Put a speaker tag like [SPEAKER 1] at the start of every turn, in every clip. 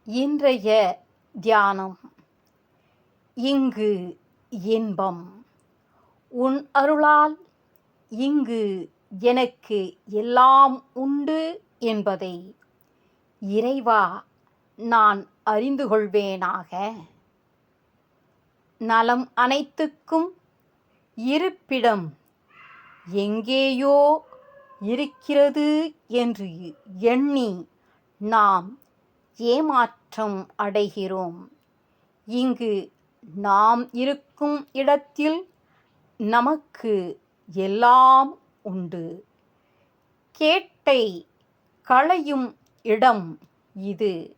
[SPEAKER 1] இன்றைய தியானம். இங்கு இன்பம் உன் அருளால் இங்கு எனக்கு எல்லாம் உண்டு என்பதை இறைவா நான் அறிந்து கொள்வேனாக. நலம் அனைத்துக்கும் இருப்பிடம் எங்கேயோ இருக்கிறது என்று எண்ணி நாம் ஏமாற்றம் அடைகிறோம். இங்கு நாம் இருக்கும் இடத்தில் நமக்கு எல்லாம் உண்டு. கேட்டை களையும் இடம் இது.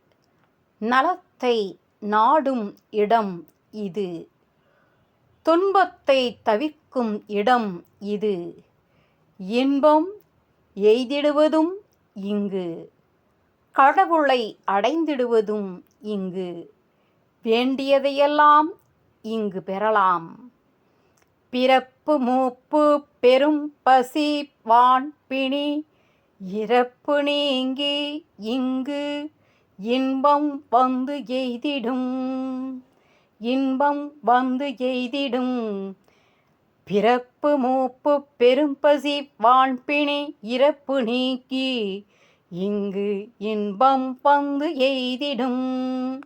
[SPEAKER 1] நலத்தை நாடும் இடம் இது. துன்பத்தை தவிர்க்கும் இடம் இது. இன்பம் எய்திடுவதும் இங்கு. கடவுளை அடைந்திடுவதும் இங்கு. வேண்டியதையெல்லாம் இங்கு பெறலாம். பிறப்பு மூப்பு பெரும் பசி வான்பிணி இறப்பு நீங்கி இங்கு இன்பம் வந்து எய்திடும். இன்பம் வந்து எய்திடும். பிறப்பு மூப்பு பெரும் பசி வான்பிணி இறப்பு நீங்கி இங்கு இன்பம் வந்து எய்திடும்.